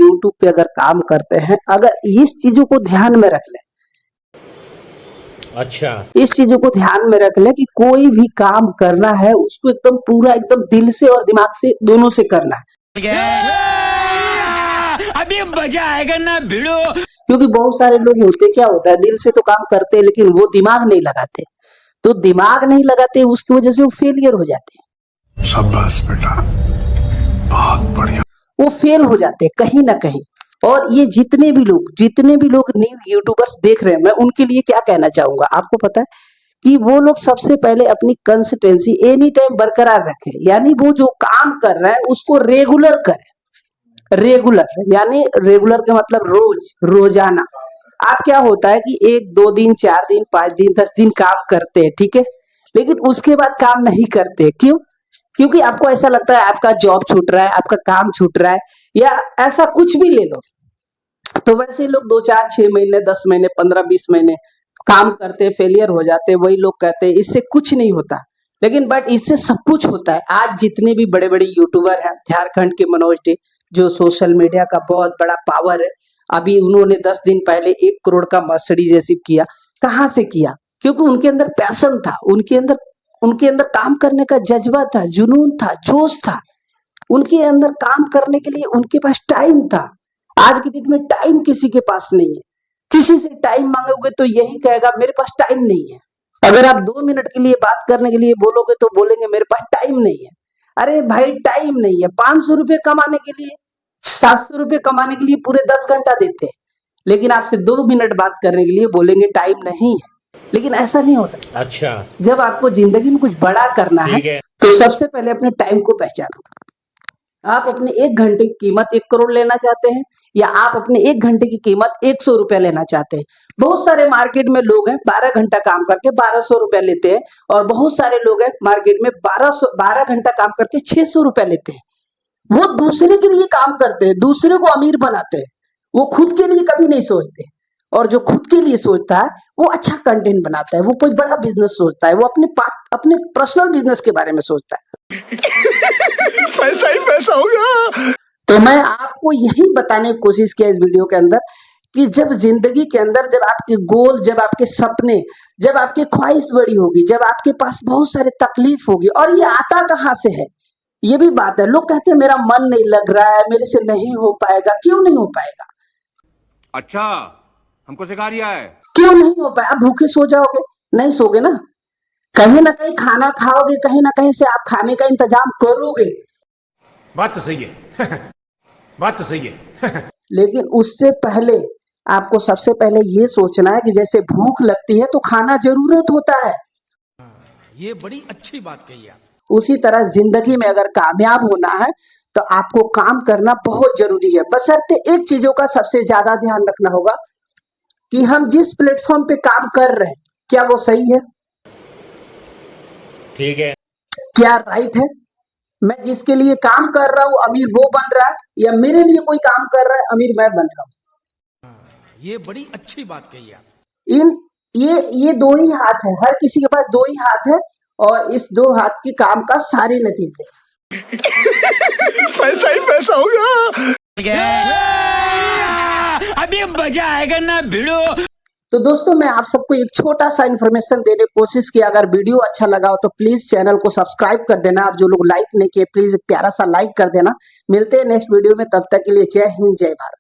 YouTube पे अगर काम करते हैं, अगर इस चीजों को ध्यान में रख ले, अच्छा, इस चीजों को ध्यान में रख ले कि कोई भी काम करना है उसको एकदम पूरा एकदम दिल से और दिमाग से दोनों से करना है। अभी मजा आएगा ना भिड़ो। क्योंकि बहुत सारे लोग होते, क्या होता है, दिल से तो काम करते हैं लेकिन वो दिमाग नहीं लगाते, तो दिमाग नहीं लगाते उसकी वजह से वो फेलियर हो जाते हैं। शाबाश बेटा, बहुत बढ़िया। वो फेल हो जाते हैं कहीं ना कहीं। और ये जितने भी लोग न्यू यूट्यूबर्स देख रहे हैं, मैं उनके लिए क्या कहना चाहूंगा, आपको पता है कि वो लोग सबसे पहले अपनी कंसिस्टेंसी एनी टाइम बरकरार रखें, यानी वो जो काम कर रहा है उसको रेगुलर करें। रेगुलर यानी रेगुलर का मतलब रोजाना। आप क्या होता है कि 1 2 दिन 4 दिन 5 दिन 10 दिन काम करते हैं, ठीक है, लेकिन उसके बाद काम नहीं करते। क्यों? क्योंकि आपको ऐसा लगता है आपका जॉब छूट रहा है, आपका काम छूट रहा है, या ऐसा कुछ भी ले लो। तो वैसे लोग 2 4 6 महीने 10 महीने 15 20 महीने काम करते फेलियर हो जाते, वही लोग कहते हैं इससे कुछ नहीं होता, लेकिन बट इससे सब कुछ होता है। आज जितने भी बड़े बड़े यूट्यूबर हैं, झारखंड के मनोज डे जो सोशल मीडिया का बहुत बड़ा पावर है, अभी उन्होंने 10 दिन पहले 1 करोड़ का मर्सिडीज रिसीव किया। कहाँ से किया? क्योंकि उनके अंदर पैशन था, उनके अंदर काम करने का जज्बा था, जुनून था, जोश था, उनके अंदर काम करने के लिए उनके पास टाइम था। आज की डेट में टाइम किसी के पास नहीं है। किसी से टाइम मांगोगे तो यही कहेगा मेरे पास टाइम नहीं है। अगर आप 2 मिनट के लिए बात करने के लिए बोलोगे तो बोलेंगे मेरे पास टाइम नहीं है। अरे भाई टाइम नहीं है, 500 रुपए कमाने के लिए 700 रुपए कमाने के लिए पूरे 10 घंटा देते हैं, लेकिन आपसे 2 मिनट बात करने के लिए बोलेंगे टाइम नहीं है। लेकिन ऐसा नहीं हो सकता। अच्छा, जब आपको जिंदगी में कुछ बड़ा करना है तो सबसे पहले अपने टाइम को पहचानो। आप अपने 1 घंटे की कीमत 1 करोड़ लेना चाहते हैं, या आप अपने 1 घंटे की कीमत 100 रुपया लेना चाहते हैं? बहुत सारे मार्केट में लोग हैं 12 घंटा काम करके 1200 रुपया लेते हैं, और बहुत सारे लोग हैं मार्केट में 12 घंटा काम करके 600 रुपया लेते हैं। वो दूसरे के लिए काम करते हैं, दूसरे को अमीर बनाते हैं, वो खुद के लिए कभी नहीं सोचते। और जो खुद के लिए सोचता है वो अच्छा कंटेंट बनाता है, वो कोई बड़ा बिजनेस सोचता है, वो अपने पर्सनल बिजनेस के बारे में सोचता है। पैसा ही पैसा होगा। तो मैं आपको यही बताने की कोशिश किया इस वीडियो के अंदर कि जब जिंदगी के अंदर, जब आपके गोल, जब आपके सपने, जब आपकी ख्वाहिश बड़ी होगी, जब आपके पास बहुत सारे तकलीफ होगी, और ये आता कहाँ से है, ये भी बात है। लोग कहते हैं मेरा मन नहीं लग रहा है, मेरे से नहीं हो पाएगा। क्यों नहीं हो पाएगा? अच्छा, हमको सिखा रिया है। क्यों नहीं हो पाएगा? आप भूखे सो जाओगे? नहीं सोगे ना, कहीं ना कहीं खाना खाओगे, कहीं ना कहीं से आप खाने का इंतजाम करोगे। बात तो सही है। बात तो सही है। लेकिन उससे पहले आपको सबसे पहले ये सोचना है कि जैसे भूख लगती है तो खाना जरूरत होता है, ये बड़ी अच्छी बात कही आप। उसी तरह जिंदगी में अगर कामयाब होना है तो आपको काम करना बहुत जरूरी है। बशर्ते एक चीजों का सबसे ज्यादा ध्यान रखना होगा कि हम जिस प्लेटफॉर्म पे काम कर रहे हैं क्या वो सही है, ठीक है, क्या राइट है। मैं जिसके लिए काम कर रहा हूँ अमीर वो बन रहा है, या मेरे लिए कोई काम कर रहा है अमीर मैं बन रहा हूँ। ये बड़ी अच्छी बात कही आप। ये 2 ही हाथ है, हर किसी के पास 2 ही हाथ है, और इस 2 हाथ के काम का सारे नतीजे। पैसा ही पैसा होगा। अभी मजा आएगा ना भिड़ो। तो दोस्तों मैं आप सबको एक छोटा सा इन्फॉर्मेशन देने की कोशिश की। अगर वीडियो अच्छा लगा हो तो प्लीज चैनल को सब्सक्राइब कर देना। आप जो लोग लाइक नहीं किए प्लीज एक प्यारा सा लाइक कर देना। मिलते हैं नेक्स्ट वीडियो में, तब तक के लिए जय हिंद जय भारत।